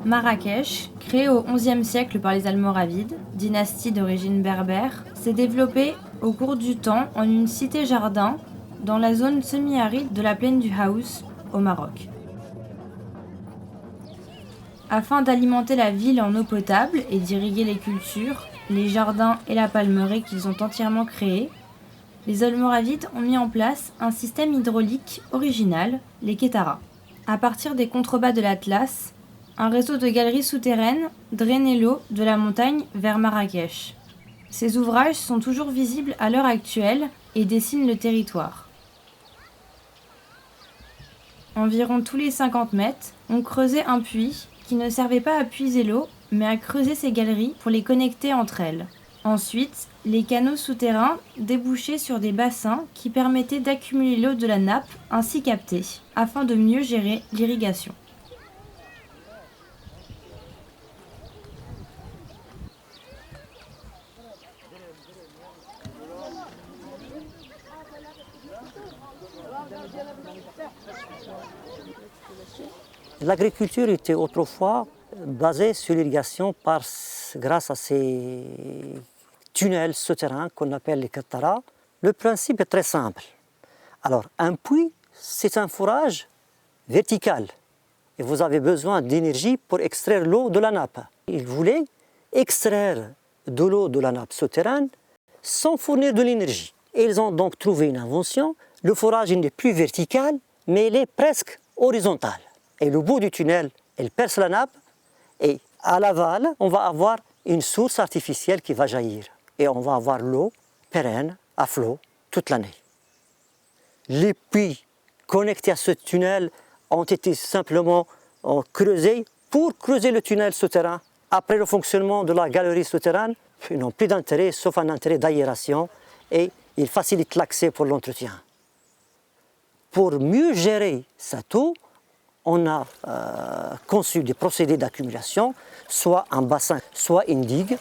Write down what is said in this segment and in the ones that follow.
Marrakech, créée au XIe siècle par les Almoravides, dynastie d'origine berbère, s'est développée au cours du temps en une cité-jardin dans la zone semi-aride de la plaine du Haous, au Maroc. Afin d'alimenter la ville en eau potable et d'irriguer les cultures, les jardins et la palmeraie qu'ils ont entièrement créés, les Almoravides ont mis en place un système hydraulique original, les Kétaras. À partir des contrebas de l'Atlas, un réseau de galeries souterraines drainait l'eau de la montagne vers Marrakech. Ces ouvrages sont toujours visibles à l'heure actuelle et dessinent le territoire. Environ tous les 50 mètres, on creusait un puits qui ne servait pas à puiser l'eau, mais à creuser ces galeries pour les connecter entre elles. Ensuite, les canaux souterrains débouchaient sur des bassins qui permettaient d'accumuler l'eau de la nappe ainsi captée, afin de mieux gérer l'irrigation. L'agriculture était autrefois basée sur l'irrigation grâce à ces tunnels souterrains qu'on appelle les Kétaras. Le principe est très simple. Alors, un puits, c'est un forage vertical. Et vous avez besoin d'énergie pour extraire l'eau de la nappe. Ils voulaient extraire de l'eau de la nappe souterraine sans fournir de l'énergie. Et ils ont donc trouvé une invention. Le forage n'est plus vertical, mais il est presque horizontal. Et le bout du tunnel, elle perce la nappe et à l'aval, on va avoir une source artificielle qui va jaillir. Et on va avoir l'eau pérenne, à flot, toute l'année. Les puits connectés à ce tunnel ont été simplement creusés pour creuser le tunnel souterrain. Après le fonctionnement de la galerie souterraine, ils n'ont plus d'intérêt sauf un intérêt d'aération et ils facilitent l'accès pour l'entretien. Pour mieux gérer cette eau, on a conçu des procédés d'accumulation, soit un bassin, soit une digue.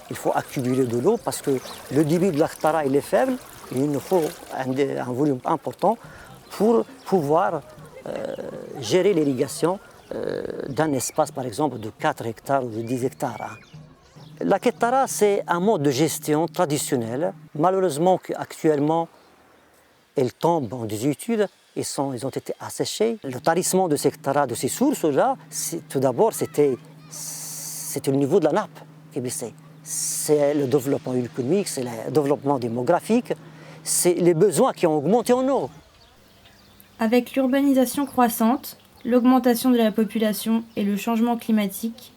Il faut accumuler de l'eau parce que le débit de la Kétara est faible. Il nous faut un volume important pour pouvoir gérer l'irrigation d'un espace, par exemple, de 4 hectares ou de 10 hectares. La Kétara, c'est un mode de gestion traditionnel. Malheureusement, actuellement, elle tombe en désuétude. Ils ont été asséchés. Le tarissement de ces Kétaras, de ces sources-là, tout d'abord, c'était le niveau de la nappe qui baissait. C'est le développement économique, c'est le développement démographique, c'est les besoins qui ont augmenté en eau. Avec l'urbanisation croissante, l'augmentation de la population et le changement climatique,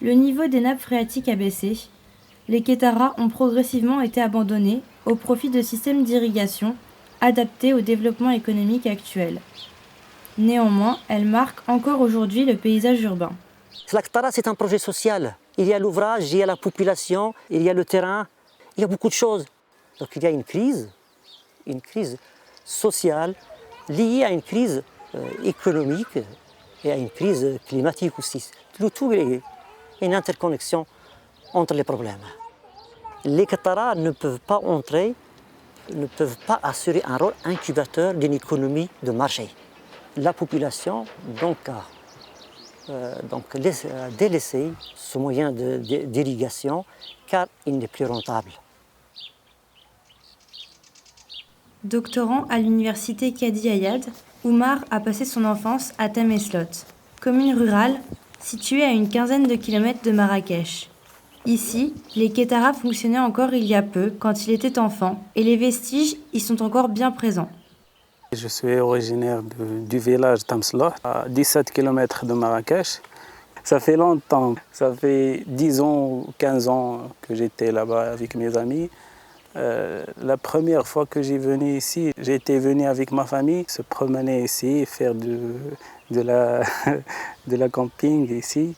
le niveau des nappes phréatiques a baissé. Les Kétaras ont progressivement été abandonnés au profit de systèmes d'irrigation adaptés au développement économique actuel. Néanmoins, elles marquent encore aujourd'hui le paysage urbain. La Kétara, c'est un projet social. Il y a l'ouvrage, il y a la population, il y a le terrain, il y a beaucoup de choses. Donc il y a une crise sociale liée à une crise économique et à une crise climatique aussi. Le tout est une interconnexion entre les problèmes. Les Kétaras ne peuvent pas assurer un rôle incubateur d'une économie de marché. La population a délaissé ce moyen d'irrigation car il n'est plus rentable. Doctorant à l'université Kadi Ayad, Oumar a passé son enfance à Tameslot, commune rurale située à une quinzaine de kilomètres de Marrakech. Ici, les Kétaras fonctionnaient encore il y a peu, quand il était enfant, et les vestiges y sont encore bien présents. Je suis originaire du village Tameslot, à 17 km de Marrakech. Ça fait longtemps, ça fait 10 ans ou 15 ans que j'étais là-bas avec mes amis. La première fois que j'ai venu ici, j'étais venu avec ma famille, se promener ici, faire de la camping ici.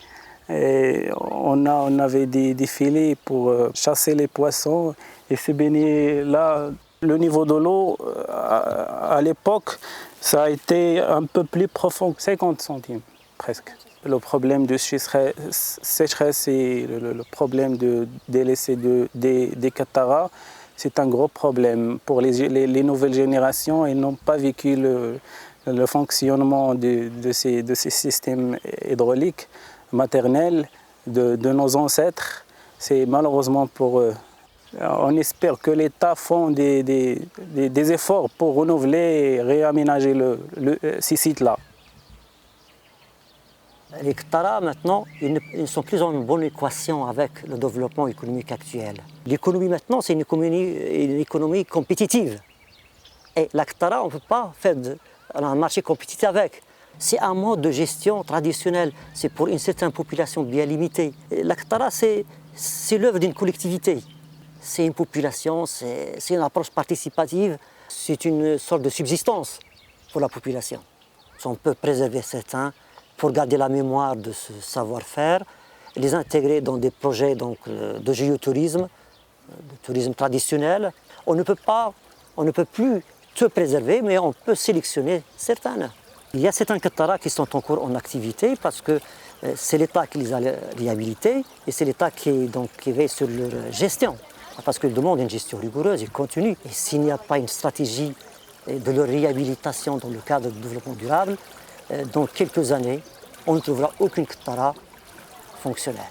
Et on avait des filets pour chasser les poissons et se baigner là. Le niveau de l'eau, à l'époque, ça a été un peu plus profond, 50 centimes presque. Le problème de sécheresse et le problème de délaisser des Kétaras, c'est un gros problème pour les nouvelles générations. Ils n'ont pas vécu le fonctionnement de ces systèmes hydrauliques. maternelle de nos ancêtres. C'est malheureusement pour eux. On espère que l'État font des efforts pour renouveler et réaménager ces sites-là. Les Ktara, maintenant, ils ne sont plus en bonne équation avec le développement économique actuel. L'économie, maintenant, c'est une économie compétitive. Et la Ktara, on ne peut pas faire un marché compétitif avec. C'est un mode de gestion traditionnel. C'est pour une certaine population bien limitée. Et la Ktara, c'est l'œuvre d'une collectivité. C'est une population, c'est une approche participative. C'est une sorte de subsistance pour la population. On peut préserver certains pour garder la mémoire de ce savoir-faire, les intégrer dans des projets de géotourisme, de tourisme traditionnel. On ne peut plus tout préserver, mais on peut sélectionner certains. Il y a certains Ktara qui sont encore en activité parce que c'est l'État qui les a réhabilités et c'est l'État qui veille sur leur gestion. Parce qu'ils demandent une gestion rigoureuse et continue. Et s'il n'y a pas une stratégie de leur réhabilitation dans le cadre du développement durable, dans quelques années, on ne trouvera aucune Ktara fonctionnelle.